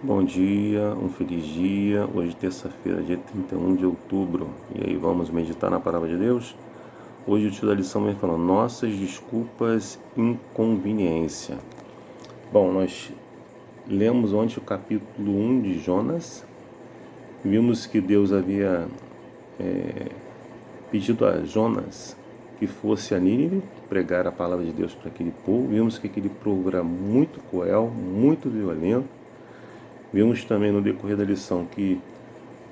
Bom dia, um feliz dia. Hoje, terça-feira, dia 31 de outubro. E aí, vamos meditar na palavra de Deus? Hoje o tio da lição vem falando nossas desculpas, inconveniência. Bom, nós lemos ontem o capítulo 1 de Jonas. Vimos que Deus havia pedido a Jonas que fosse a Nínive pregar a palavra de Deus para aquele povo. Vimos que aquele povo era muito cruel, muito violento. Vimos também no decorrer da lição que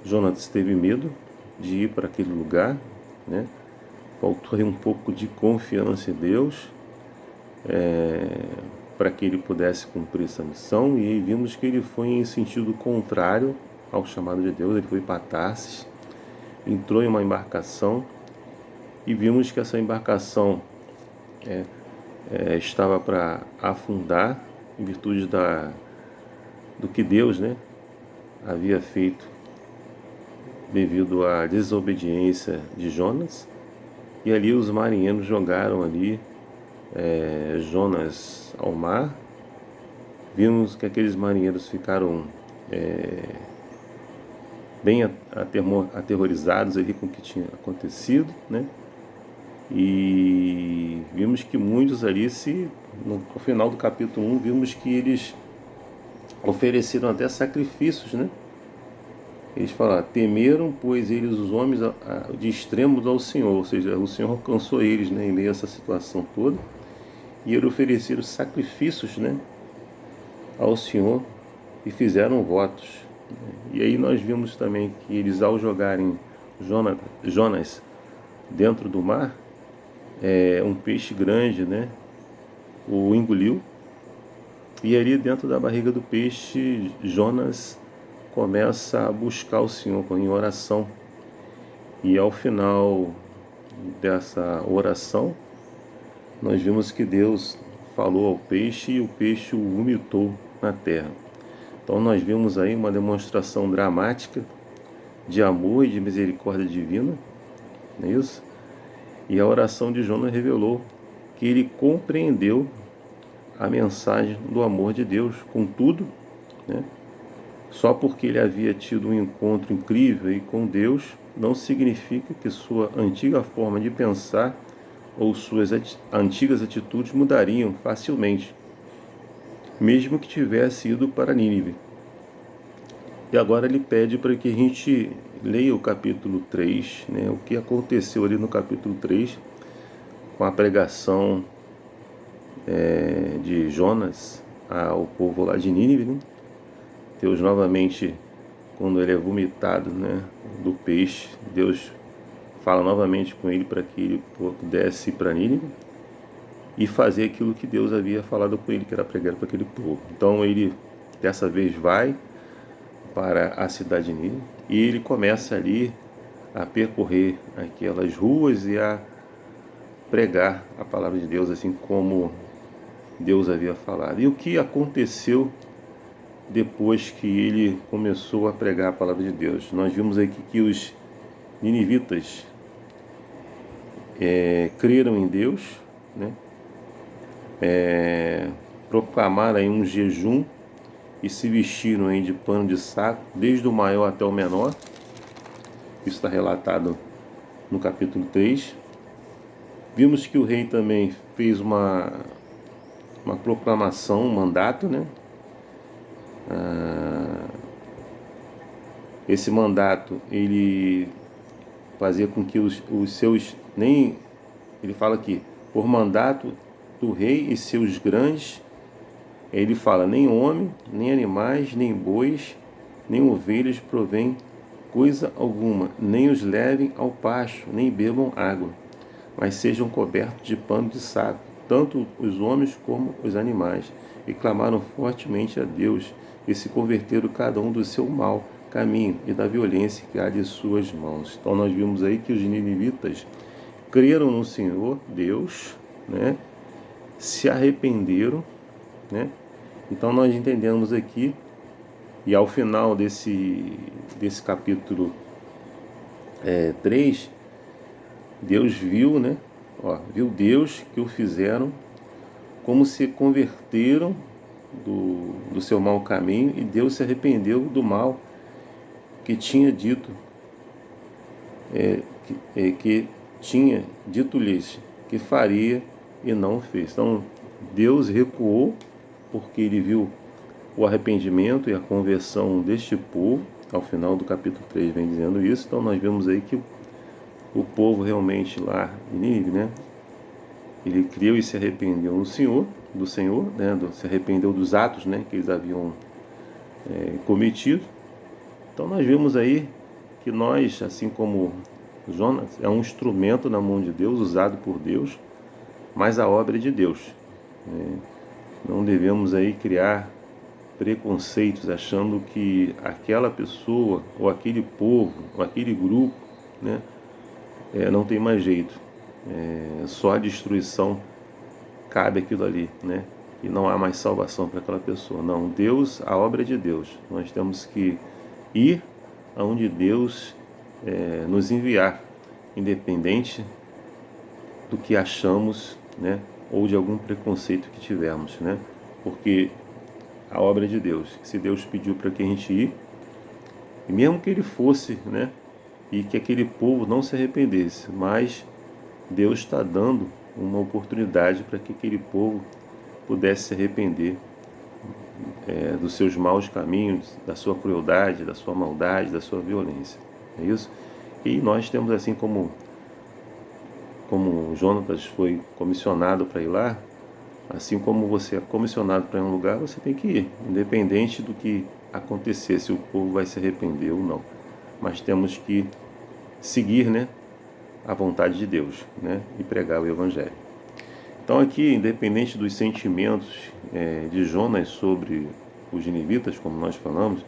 Jonas teve medo de ir para aquele lugar, né? Faltou aí um pouco de confiança em Deus para que ele pudesse cumprir essa missão. E aí vimos que ele foi em sentido contrário ao chamado de Deus. Ele foi para Tarsis, entrou em uma embarcação e vimos que essa embarcação estava para afundar em virtude do que Deus, né, havia feito devido à desobediência de Jonas. E ali os marinheiros jogaram ali Jonas ao mar. Vimos que aqueles marinheiros ficaram bem aterrorizados ali com o que tinha acontecido, né? E vimos que muitos ali, no final do capítulo 1, vimos que eles ofereceram até sacrifícios, né? Eles falaram, temeram, pois eles, os homens, de extremos ao Senhor, ou seja, o Senhor alcançou eles, né, em meio a essa situação toda, e eles ofereceram sacrifícios, né, ao Senhor e fizeram votos. E aí nós vimos também que eles, ao jogarem Jonas dentro do mar, um peixe grande, né, o engoliu, e ali dentro da barriga do peixe, Jonas começa a buscar o Senhor em oração. E ao final dessa oração, nós vimos que Deus falou ao peixe e o peixe o vomitou na terra. Então nós vimos aí uma demonstração dramática de amor e de misericórdia divina, não é isso? E a oração de Jonas revelou que ele compreendeu a mensagem do amor de Deus. Contudo, né, só porque ele havia tido um encontro incrível aí com Deus, não significa que sua antiga forma de pensar ou suas antigas atitudes mudariam facilmente, mesmo que tivesse ido para Nínive. E agora ele pede para que a gente leia o capítulo 3, né, o que aconteceu ali no capítulo 3, com a pregação de Jonas ao povo lá de Nínive, né? Deus novamente, quando ele é vomitado, né, do peixe, Deus fala novamente com ele para que ele pudesse ir para Nínive e fazer aquilo que Deus havia falado com ele, que era pregar para aquele povo. Então ele dessa vez vai para a cidade de Nínive e ele começa ali a percorrer aquelas ruas e a pregar a palavra de Deus assim como Deus havia falado. E o que aconteceu depois que ele começou a pregar a palavra de Deus? Nós vimos aqui que os ninivitas creram em Deus, né? Proclamaram aí um jejum e se vestiram aí de pano de saco, desde o maior até o menor. Isso está relatado no capítulo 3. Vimos que o rei também fez uma proclamação, um mandato, né? Esse mandato, ele fazia com que os seus, nem, ele fala aqui, por mandato do rei e seus grandes, ele fala, nem homem, nem animais, nem bois, nem ovelhas provém coisa alguma, nem os levem ao pasto, nem bebam água, mas sejam cobertos de pano de saco, tanto os homens como os animais. E clamaram fortemente a Deus, e se converteram cada um do seu mau caminho e da violência que há de suas mãos. Então nós vimos aí que os ninivitas creram no Senhor Deus, né? Se arrependeram, né? Então nós entendemos aqui, e ao final desse capítulo 3, Deus viu, né? Viu Deus que o fizeram, como se converteram do seu mau caminho, e Deus se arrependeu do mal que tinha dito, que tinha dito-lhes que faria e não fez. Então Deus recuou porque ele viu o arrependimento e a conversão deste povo. Ao final do capítulo 3 vem dizendo isso. Então nós vemos aí que o povo realmente lá em Nínive, né, ele creu e se arrependeu do Senhor, né, se arrependeu dos atos, né, que eles haviam cometido. Então nós vemos aí que nós, assim como Jonas, é um instrumento na mão de Deus, usado por Deus, mas a obra é de Deus. Não devemos aí criar preconceitos achando que aquela pessoa, ou aquele povo, ou aquele grupo, né, não tem mais jeito. Só a destruição cabe aquilo ali, né? E não há mais salvação para aquela pessoa. Não, Deus, a obra é de Deus. Nós temos que ir aonde Deus nos enviar, independente do que achamos, né? Ou de algum preconceito que tivermos, né? Porque a obra é de Deus. Se Deus pediu para que a gente ir, e mesmo que ele fosse, né? E que aquele povo não se arrependesse, mas Deus está dando uma oportunidade para que aquele povo pudesse se arrepender dos seus maus caminhos, da sua crueldade, da sua maldade, da sua violência. É isso? E nós temos, assim como Jonatas foi comissionado para ir lá, assim como você é comissionado para ir a um lugar, você tem que ir, independente do que acontecer, se o povo vai se arrepender ou não. Mas temos que seguir, né, a vontade de Deus, né, e pregar o Evangelho. Então aqui, independente dos sentimentos de Jonas sobre os ninivitas, como nós falamos,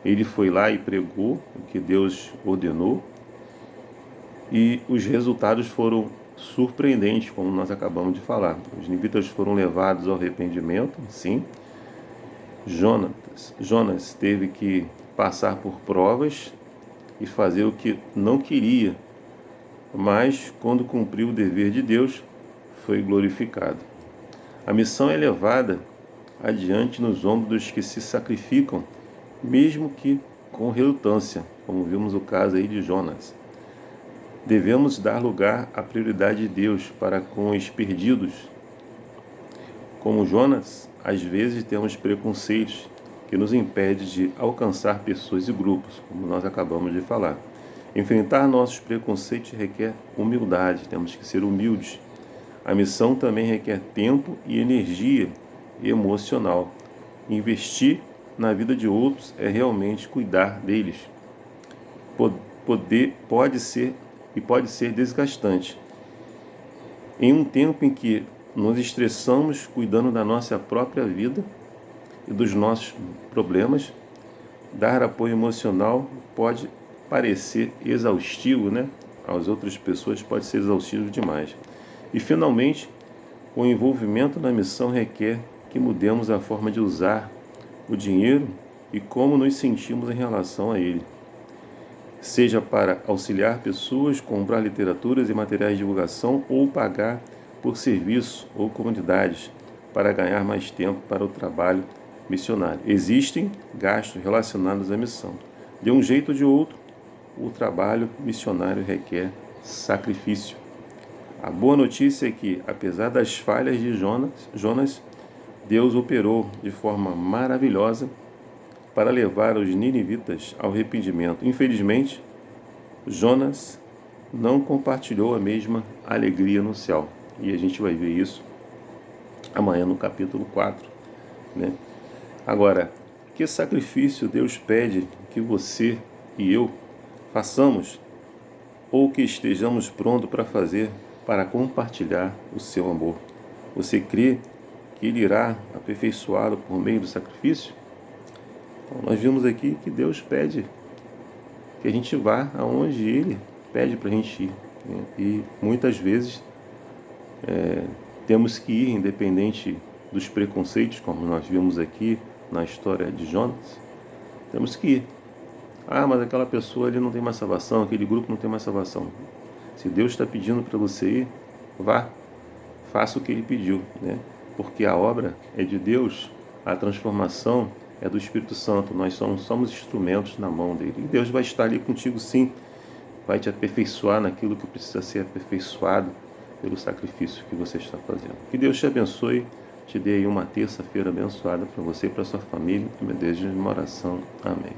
ele foi lá e pregou o que Deus ordenou, e os resultados foram surpreendentes, como nós acabamos de falar. Os ninivitas foram levados ao arrependimento, sim. Jonas teve que passar por provas e fazer o que não queria, mas quando cumpriu o dever de Deus, foi glorificado. A missão é levada adiante nos ombros dos que se sacrificam, mesmo que com relutância, como vimos o caso aí de Jonas. Devemos dar lugar à prioridade de Deus para com os perdidos. Como Jonas, às vezes temos preconceitos que nos impedem de alcançar pessoas e grupos, como nós acabamos de falar. Enfrentar nossos preconceitos requer humildade, temos que ser humildes. A missão também requer tempo e energia emocional. Investir na vida de outros é realmente cuidar deles. Pode ser desgastante. Em um tempo em que nos estressamos cuidando da nossa própria vida e dos nossos problemas, dar apoio emocional pode parecer exaustivo, né? Às outras pessoas pode ser exaustivo demais. E, finalmente, o envolvimento na missão requer que mudemos a forma de usar o dinheiro e como nos sentimos em relação a ele. Seja para auxiliar pessoas, comprar literaturas e materiais de divulgação ou pagar por serviço ou comunidades para ganhar mais tempo para o trabalho missionário. Existem gastos relacionados à missão. De um jeito ou de outro, o trabalho missionário requer sacrifício. A boa notícia é que, apesar das falhas de Jonas, Deus operou de forma maravilhosa para levar os ninivitas ao arrependimento. Infelizmente, Jonas não compartilhou a mesma alegria no céu. E a gente vai ver isso amanhã no capítulo 4. Né? Agora, que sacrifício Deus pede que você e eu façamos, ou que estejamos prontos para fazer, para compartilhar o seu amor? Você crê que Ele irá aperfeiçoá-lo por meio do sacrifício? Então, nós vimos aqui que Deus pede que a gente vá aonde Ele pede para a gente ir, né? E muitas vezes temos que ir, independente dos preconceitos, como nós vimos aqui na história de Jonas. Temos que ir. Mas aquela pessoa ali não tem mais salvação, aquele grupo não tem mais salvação. Se Deus está pedindo para você ir, vá, faça o que Ele pediu, né? Porque a obra é de Deus, A transformação é do Espírito Santo, nós somos instrumentos na mão dele. E Deus vai estar ali contigo sim, vai te aperfeiçoar naquilo que precisa ser aperfeiçoado pelo sacrifício que você está fazendo. Que Deus te abençoe, te dê aí uma terça-feira abençoada para você e para sua família. Que meu Deus de uma oração. Amém.